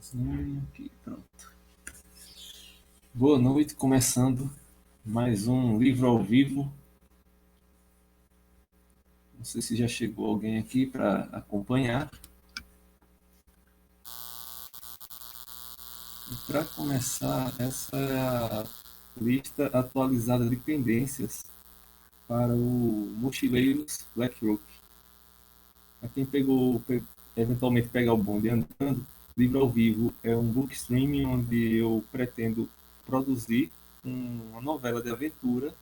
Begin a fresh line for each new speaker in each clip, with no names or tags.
Aqui, pronto. Boa noite, começando mais um livro ao vivo. Não sei se já chegou alguém aqui para acompanhar. E para começar, essa é a lista atualizada de pendências para o Mochileiros Blackrock. Para quem eventualmente pegar o bonde andando, Livro ao Vivo é um book streaming onde eu pretendo produzir uma novela de aventura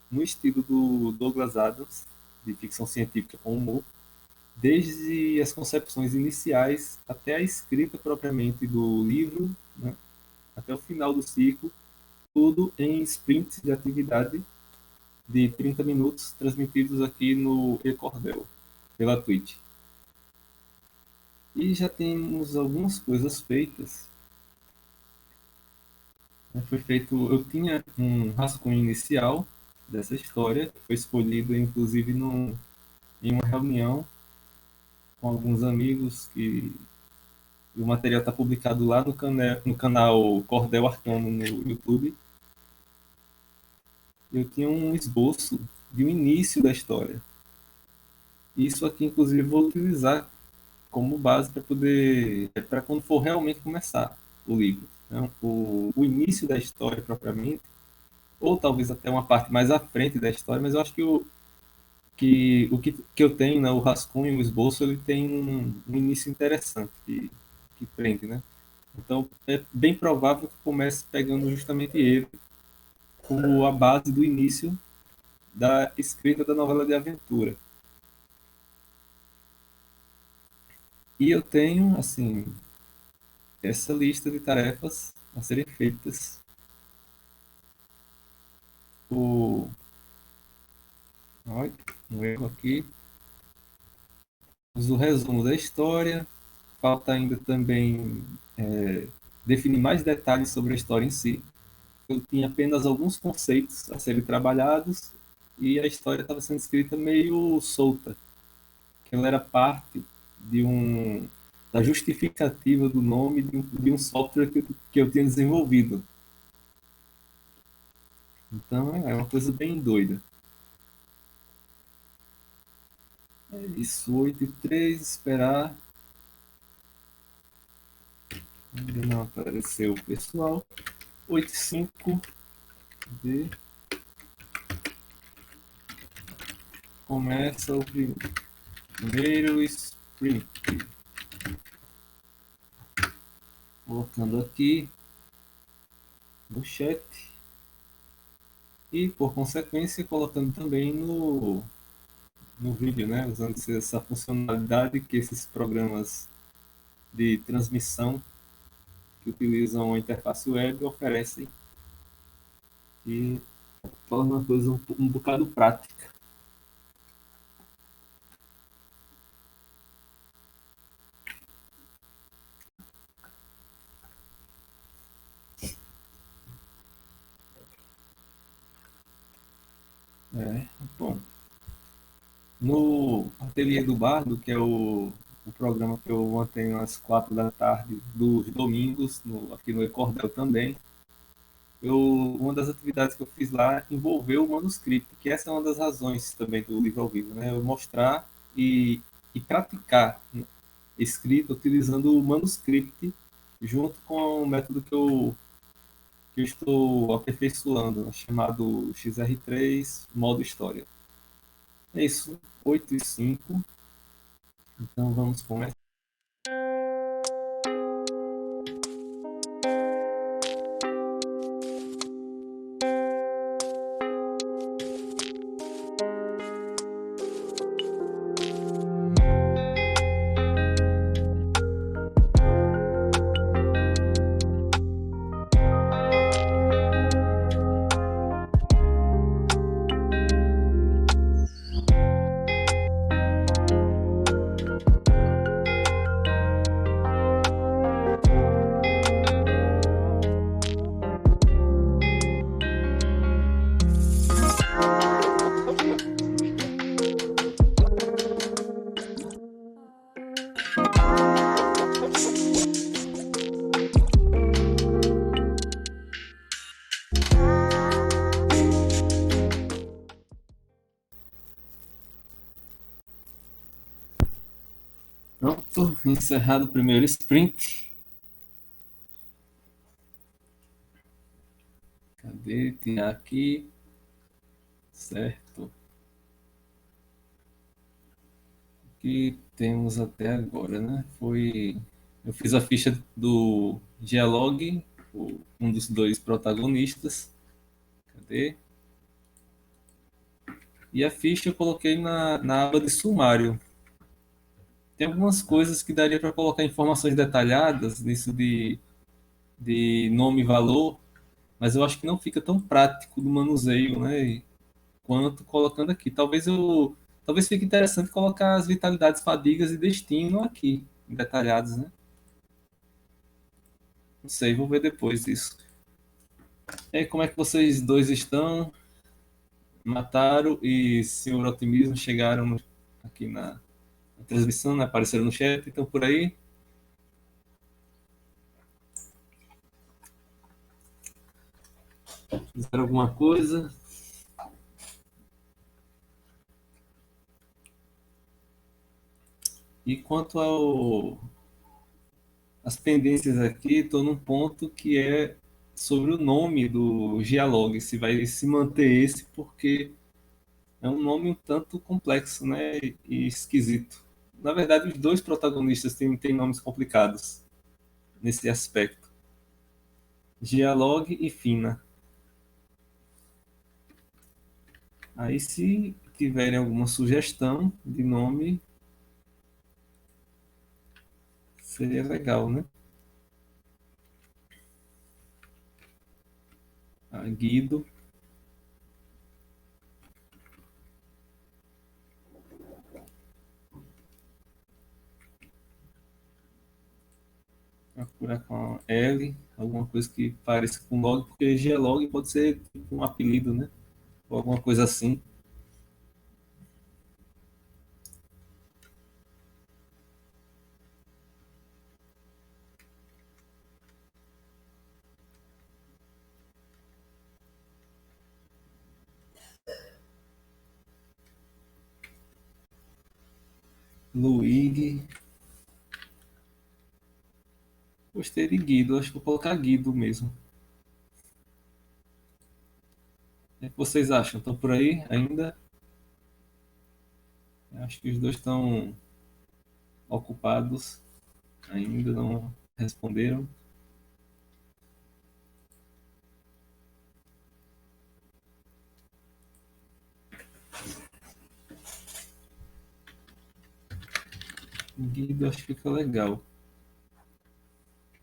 no estilo do Douglas Adams, de ficção científica com humor, desde as concepções iniciais até a escrita propriamente do livro, né, até o final do ciclo, tudo em sprints de atividade de 30 minutos, transmitidos aqui no Ecordel, pela Twitch. E já temos algumas coisas feitas. Eu tinha um rascunho inicial dessa história, que foi escolhido inclusive em uma reunião com alguns amigos, que o material está publicado lá no canal Cordel Arcano no YouTube. Eu tinha um esboço de um início da história. Isso aqui, inclusive, vou utilizar como base para quando for realmente começar o livro. Então, o início da história propriamente, ou talvez até uma parte mais à frente da história, mas eu acho que que eu tenho, né, o rascunho, o esboço, ele tem um início interessante que prende, né? Então é bem provável que comece pegando justamente ele como a base do início da escrita da novela de aventura. E eu tenho, assim, essa lista de tarefas a serem feitas. O... Olha, um erro aqui. O resumo da história. Falta ainda também definir mais detalhes sobre a história em si. Eu tinha apenas alguns conceitos a serem trabalhados e a história estava sendo escrita meio solta, que ela era parte de da justificativa do nome de um software que eu tinha desenvolvido. Então é uma coisa bem doida. É isso, 8:03, esperar. Ainda não apareceu o pessoal. 8:05 de começa o primeiro sprint. Colocando aqui no chat e, por consequência, colocando também no vídeo, né? Usando essa funcionalidade que esses programas de transmissão que utilizam a interface web oferecem e torna a coisa um bocado prática. Bom, no Ateliê do Bardo, que é o programa que eu mantenho às 4 da tarde dos domingos, aqui no Ecordel também, uma das atividades que eu fiz lá envolveu o manuscrito, que essa é uma das razões também do livro ao vivo, né? Eu mostrar e praticar, né, escrita utilizando o manuscript junto com o método que eu estou aperfeiçoando, chamado XR3 modo história. É isso, 8:05. Então vamos começar. Pronto, encerrado o primeiro sprint. Cadê? Tinha aqui. Certo. O que temos até agora, né? Foi. Eu fiz a ficha do Geolog, um dos dois protagonistas. Cadê? E a ficha eu coloquei na aba de sumário. Tem algumas coisas que daria para colocar informações detalhadas nisso de nome e valor, mas eu acho que não fica tão prático do manuseio, né? Quanto colocando aqui. Talvez fique interessante colocar as vitalidades, fadigas e destino aqui, detalhados, né? Não sei, vou ver depois isso. E aí, como é que vocês dois estão? Mataram e Senhor Otimismo chegaram aqui na transmissão, né? Apareceram no chat, então por aí. Fizeram alguma coisa? E quanto as pendências aqui, estou num ponto que é sobre o nome do Gialog, se vai se manter esse, porque é um nome um tanto complexo, né? E esquisito. Na verdade, os dois protagonistas têm nomes complicados nesse aspecto. Gialog e Fina. Aí, se tiverem alguma sugestão de nome, seria legal, né? Guido. Procurar com L, alguma coisa que pareça com log, porque Glog pode ser tipo um apelido, né? Ou alguma coisa assim. Luigi. Gostei de Guido, acho que vou colocar Guido mesmo. O que vocês acham? Estão por aí ainda? Acho que os dois estão ocupados, ainda não responderam. Guido acho que fica legal.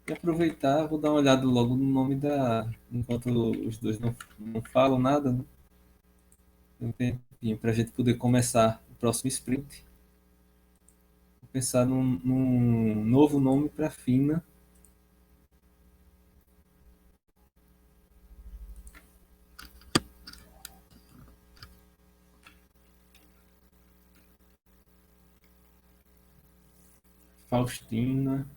E aproveitar, vou dar uma olhada logo no nome da. Enquanto os dois não falam nada, né? Tem um tempinho para a gente poder começar o próximo sprint. Vou pensar num novo nome para Fina. Faustina.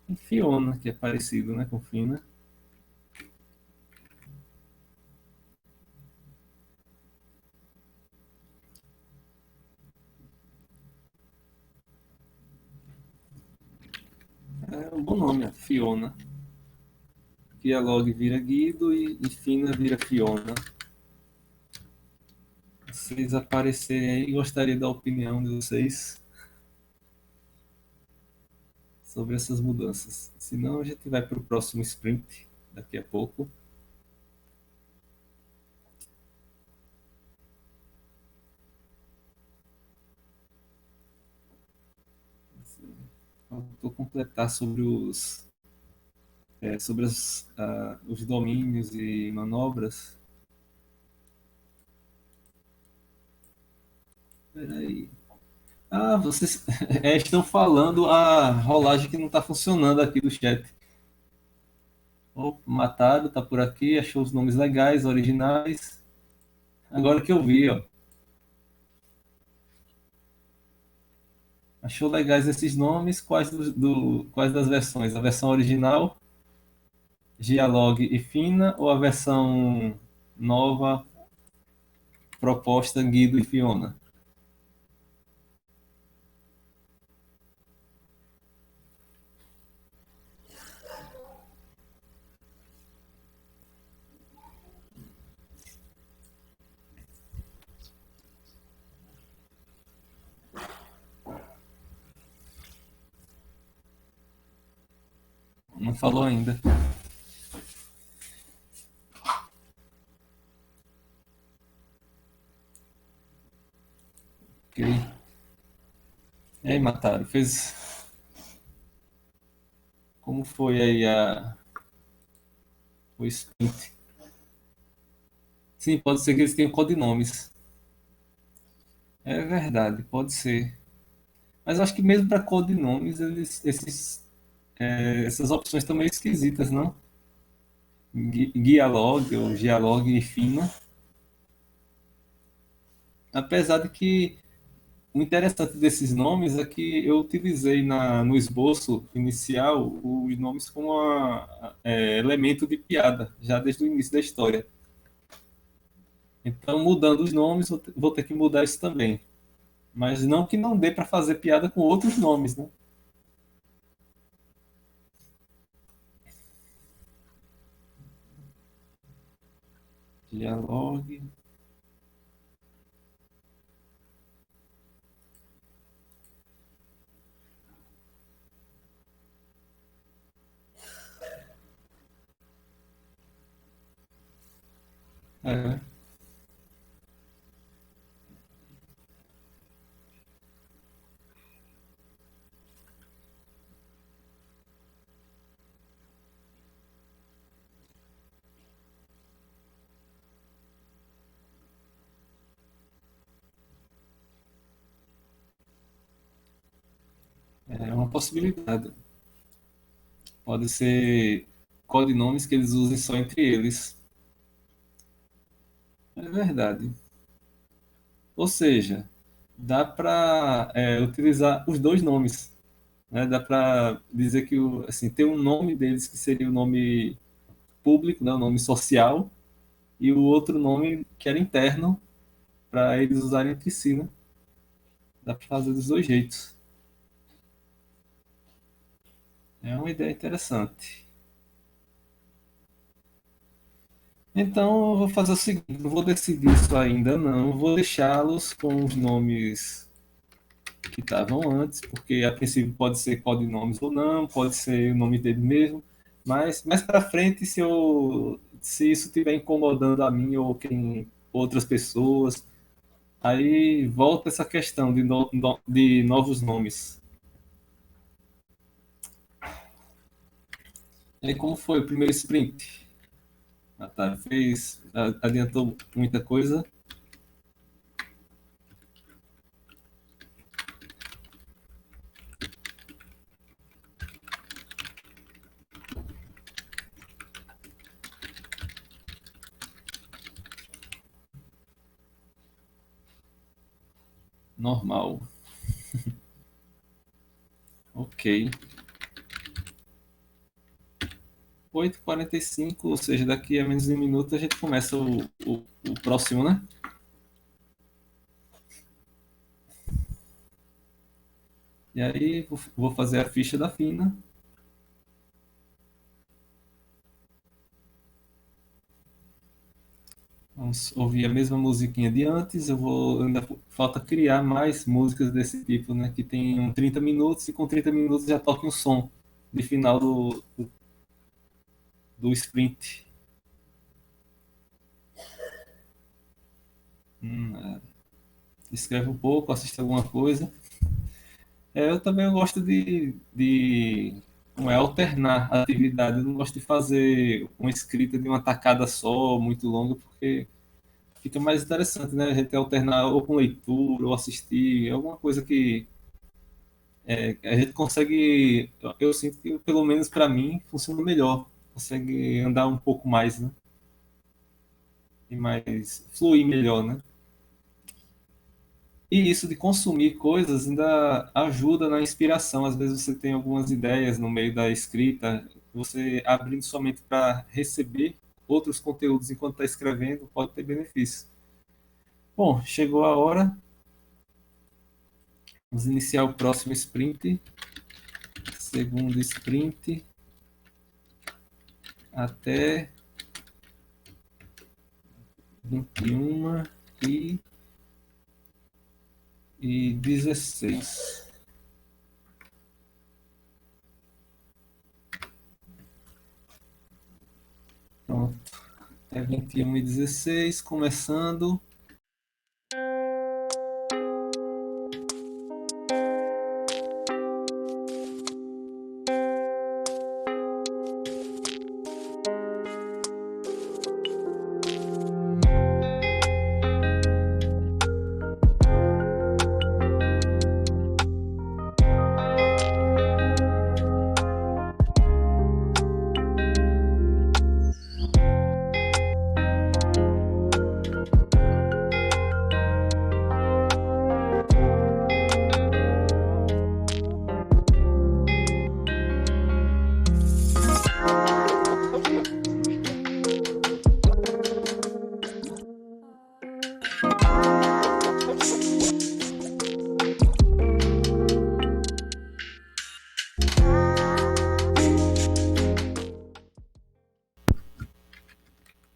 E Fiona, que é parecido, né, com Fina. É um bom nome, é Fiona. Dialog vira Guido e Fina vira Fiona. Vocês aparecerem aí, gostaria da opinião de vocês sobre essas mudanças. Senão a gente vai para o próximo sprint daqui a pouco. Faltou completar sobre os domínios e manobras. Peraí. Ah, vocês estão falando a rolagem que não está funcionando aqui do chat. Oh, Matado tá por aqui, achou os nomes legais, originais. Agora que eu vi, ó. Achou legais esses nomes? Quais das versões? A versão original Gialog e Fina ou a versão nova proposta Guido e Fiona? Não falou ainda. Ok. E aí, Mataram, fez. Como foi aí o sprint? Sim, pode ser que eles tenham codinomes. É verdade, pode ser. Mas eu acho que mesmo para codinomes, essas opções estão meio esquisitas, não? Guialog ou Gialog e Fina. Apesar de que o interessante desses nomes é que eu utilizei no esboço inicial os nomes como elemento de piada, já desde o início da história. Então, mudando os nomes, vou ter que mudar isso também. Mas não que não dê para fazer piada com outros nomes, né? Dialog. É, é uma possibilidade. Pode ser codinomes que eles usem só entre eles. É verdade. Ou seja, dá para utilizar os dois nomes, né? Dá para dizer que assim, tem um nome deles que seria o nome público, né? O nome social, e o outro nome que era interno para eles usarem entre si, né? Dá para fazer dos dois jeitos. É uma ideia interessante. Então, eu vou fazer o seguinte: não vou decidir isso ainda, não. Vou deixá-los com os nomes que estavam antes, porque a princípio pode ser codinomes ou não, pode ser o nome dele mesmo. Mas mais para frente, se isso estiver incomodando a mim ou outras pessoas, aí volta essa questão de novos nomes. E aí, como foi o primeiro sprint? Natália adiantou muita coisa, normal. Ok. 8h45, ou seja, daqui a menos de um minuto a gente começa o próximo, né? E aí vou fazer a ficha da Fina. Vamos ouvir a mesma musiquinha de antes. Ainda falta criar mais músicas desse tipo, né? Que tem 30 minutos e com 30 minutos já toca um som de final do sprint. É, escreve um pouco, assiste alguma coisa. Eu também gosto de como alternar a atividade. Eu não gosto de fazer uma escrita de uma tacada só, muito longa, porque fica mais interessante, né? A gente alternar ou com leitura, ou assistir, alguma coisa que a gente consegue. Eu sinto que, pelo menos para mim, funciona melhor. Consegue andar um pouco mais, né? E mais fluir melhor, né? E isso de consumir coisas ainda ajuda na inspiração. Às vezes você tem algumas ideias no meio da escrita, você abrindo somente para receber outros conteúdos enquanto está escrevendo, pode ter benefícios. Bom, chegou a hora. Vamos iniciar o próximo sprint. Segundo sprint. Até 21 e 16. Pronto. É 21 e 16, começando.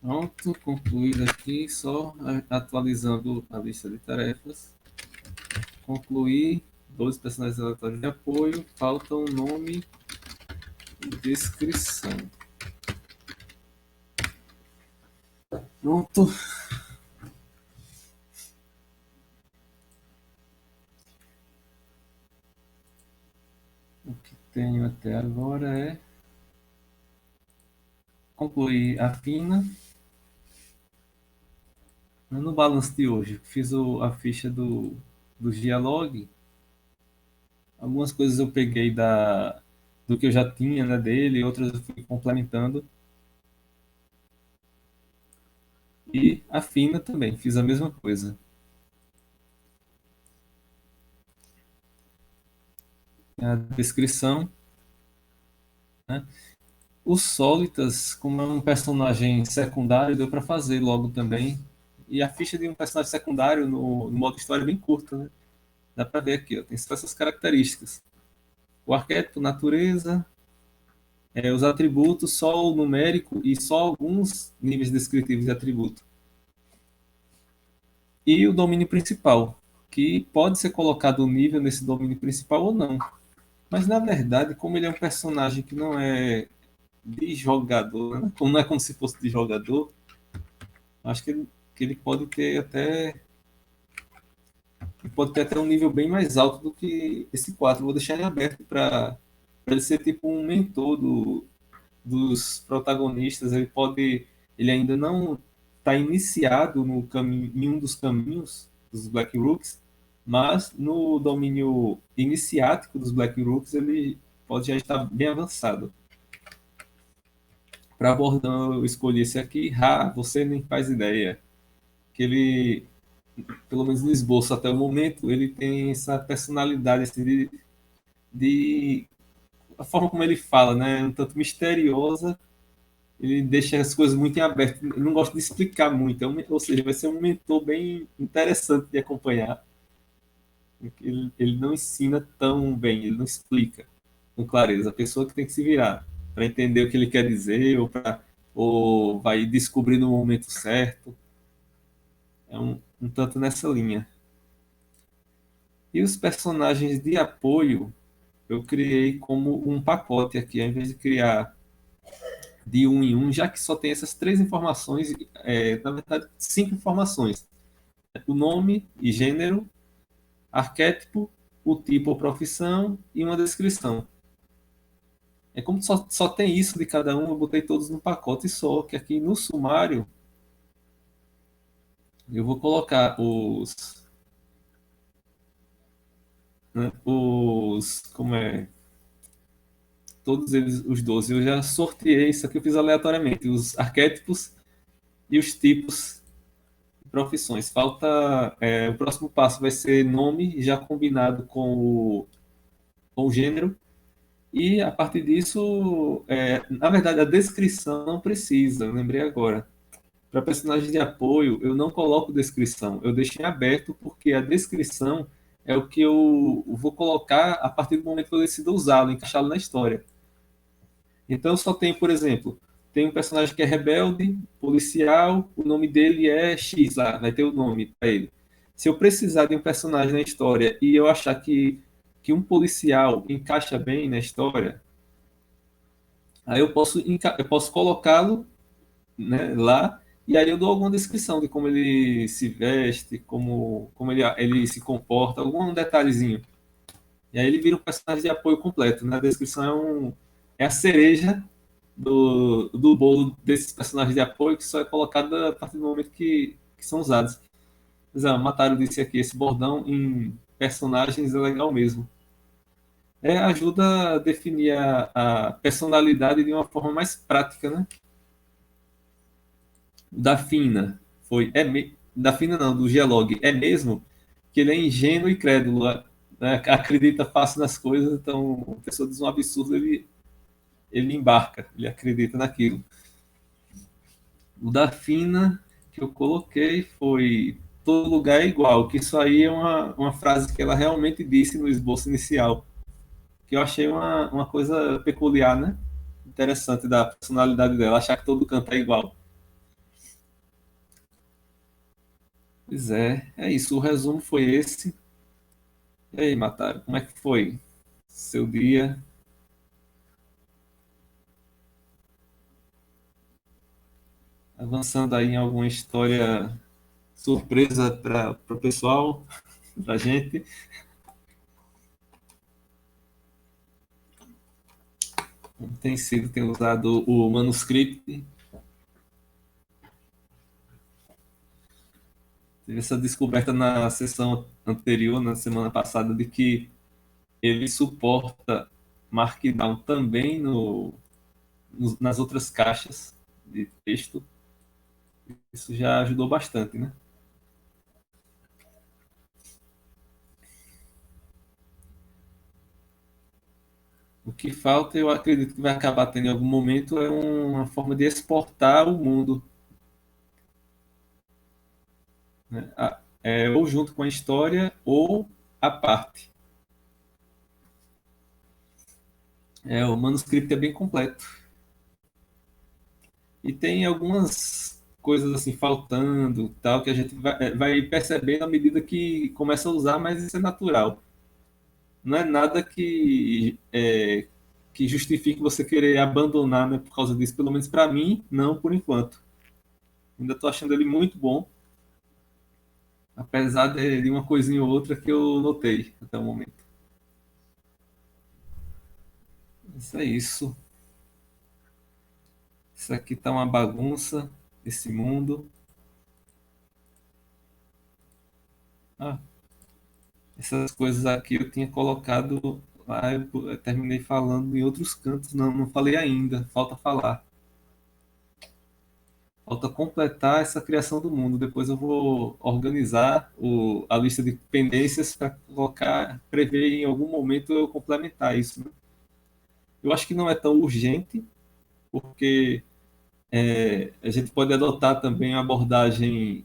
Pronto, concluído aqui, só atualizando a lista de tarefas. Concluir, 12 personagens aleatórios de apoio, falta um nome e descrição. Pronto. O que tenho até agora é concluir a fina. No balanço de hoje, fiz a ficha do Dialog. Algumas coisas eu peguei do que eu já tinha, né, dele, outras eu fui complementando. E a fina também, fiz a mesma coisa. A descrição, né? O Solitas, como é um personagem secundário, deu para fazer logo também. E a ficha de um personagem secundário no modo história é bem curta, né? Dá para ver aqui, ó, tem só essas características. O arquétipo, natureza, os atributos, só o numérico e só alguns níveis descritivos de atributo. E o domínio principal, que pode ser colocado o nível nesse domínio principal ou não. Mas na verdade, como ele é um personagem que não é de jogador, né? Como não é como se fosse de jogador, acho que ele pode ter até um nível bem mais alto do que esse 4. Vou deixar ele aberto para ele ser tipo um mentor dos protagonistas. Ele ainda não está iniciado no caminho, em um dos caminhos dos Black Rooks, mas no domínio iniciático dos Black Rooks ele pode já estar bem avançado. Para bordão eu escolhi esse aqui, você nem faz ideia. Que ele, pelo menos no esboço até o momento, ele tem essa personalidade assim, de a forma como ele fala, né, um tanto misteriosa. Ele deixa as coisas muito em aberto. Eu não gosto de explicar muito, ou seja, vai ser um mentor bem interessante de acompanhar. Ele não ensina tão bem, ele não explica com clareza. A pessoa que tem que se virar para entender o que ele quer dizer ou vai descobrir no momento certo. É um tanto nessa linha. E os personagens de apoio eu criei como um pacote aqui, ao invés de criar de um em um, já que só tem essas três informações, na verdade, cinco informações: o nome e gênero, arquétipo, o tipo ou profissão e uma descrição. É como só tem isso de cada um, eu botei todos no pacote só, que aqui no sumário eu vou colocar como é, todos eles, os 12. Eu já sorteei, isso aqui eu fiz aleatoriamente, os arquétipos e os tipos de profissões. Falta, o próximo passo vai ser nome, já combinado com o gênero, E a partir disso, na verdade, a descrição não precisa, eu lembrei agora. Para personagens de apoio, eu não coloco descrição, eu deixo em aberto, porque a descrição é o que eu vou colocar a partir do momento que eu decido usá-lo, encaixá-lo na história. Então, eu só tenho, por exemplo, tem um personagem que é rebelde, policial, o nome dele é X lá, vai ter o nome para ele. Se eu precisar de um personagem na história e eu achar que um policial encaixa bem na história, aí eu posso colocá-lo, né, lá, e aí eu dou alguma descrição de como ele se veste, como ele se comporta, algum detalhezinho. E aí ele vira um personagem de apoio completo, né? A descrição é a cereja do bolo desses personagens de apoio que só é colocado a partir do momento que são usados. Mas, o Mataro disse aqui, esse bordão em personagens é legal mesmo. Ajuda a definir a personalidade de uma forma mais prática, né? Da Fina da Fina não, do Gelog. É mesmo que ele é ingênuo e crédulo, né? Acredita fácil nas coisas, então a pessoa diz um absurdo, ele embarca, ele acredita naquilo. O da Fina que eu coloquei foi todo lugar é igual, que isso aí é uma frase que ela realmente disse no esboço inicial, que eu achei uma coisa peculiar, né? Interessante da personalidade dela, achar que todo canto é igual. Pois é isso, o resumo foi esse. E aí, Mataram, como é que foi seu dia? Avançando aí em alguma história surpresa para o pessoal, para gente? Como tem sido, tem usado o manuscript. Teve essa descoberta na sessão anterior, na semana passada, de que ele suporta Markdown também nas outras caixas de texto. Isso já ajudou bastante, né? O que falta, eu acredito que vai acabar tendo em algum momento, é uma forma de exportar o mundo, né? Ou junto com a história ou a parte. O manuscrito é bem completo. E tem algumas coisas assim faltando, tal, que a gente vai percebendo à medida que começa a usar, mas isso é natural. Não é nada que justifique você querer abandonar, né, por causa disso. Pelo menos para mim, não por enquanto. Ainda estou achando ele muito bom, apesar de uma coisinha ou outra que eu notei até o momento. Isso é isso. Isso aqui tá uma bagunça, esse mundo. Ah, essas coisas aqui eu tinha colocado lá, eu terminei falando em outros cantos, não falei ainda, falta falar. Falta completar essa criação do mundo. Depois eu vou organizar a lista de pendências para colocar, prever em algum momento eu complementar isso, né? Eu acho que não é tão urgente, porque a gente pode adotar também a abordagem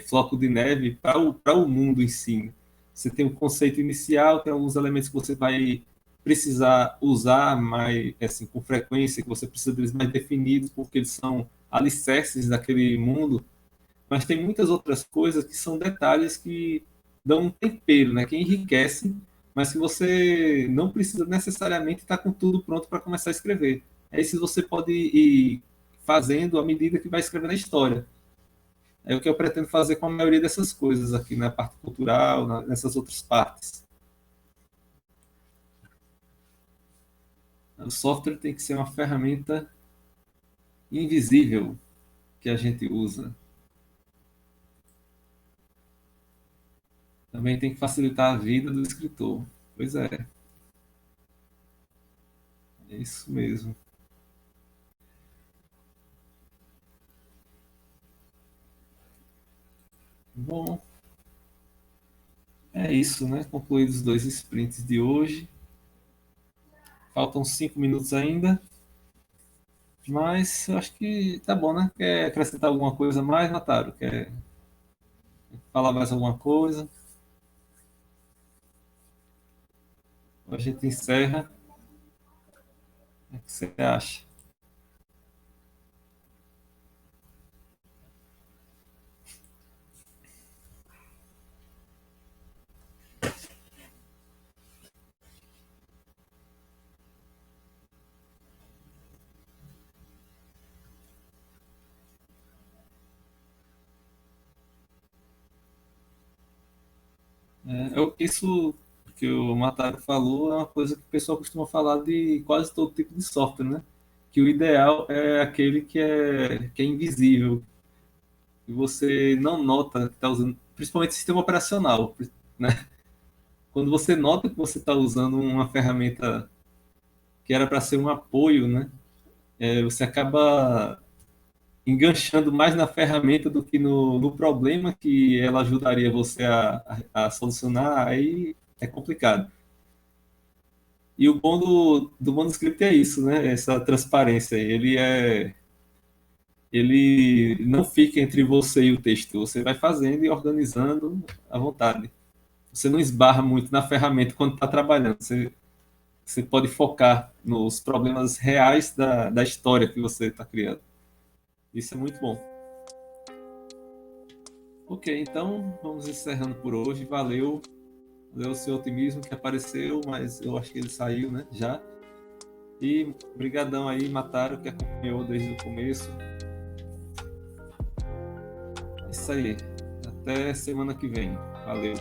floco de neve para o mundo em si, né? Você tem o conceito inicial, tem alguns elementos que você vai precisar usar mais, assim, com frequência, que você precisa deles mais definidos, porque eles são alicerces daquele mundo, mas tem muitas outras coisas que são detalhes que dão um tempero, né, que enriquecem, mas que você não precisa necessariamente estar com tudo pronto para começar a escrever. É isso você pode ir fazendo à medida que vai escrevendo a história. É o que eu pretendo fazer com a maioria dessas coisas aqui na parte cultural, nessas outras partes. O software tem que ser uma ferramenta invisível que a gente usa. Também tem que facilitar a vida do escritor. Pois é isso mesmo. Bom, é isso, né? Concluídos os dois sprints de hoje. Faltam 5 minutos ainda, mas eu acho que tá bom, né? Quer acrescentar alguma coisa mais, Nataro? Quer falar mais alguma coisa? A gente encerra. O que você acha? Isso que o Mataro falou é uma coisa que o pessoal costuma falar de quase todo tipo de software, né? Que o ideal é aquele que é invisível, e você não nota que está usando, principalmente sistema operacional, né? Quando você nota que você está usando uma ferramenta que era para ser um apoio, né? Você acaba enganchando mais na ferramenta do que no problema que ela ajudaria você a solucionar, aí é complicado. E o bom do manuscrito é isso, né? Essa transparência. Ele não fica entre você e o texto. Você vai fazendo e organizando à vontade. Você não esbarra muito na ferramenta quando está trabalhando. Você pode focar nos problemas reais da história que você está criando. Isso é muito bom. Ok, então vamos encerrando por hoje. Valeu. Valeu o seu otimismo que apareceu, mas eu acho que ele saiu, né? Já. E brigadão aí, Mataro, que acompanhou desde o começo. É isso aí. Até semana que vem. Valeu.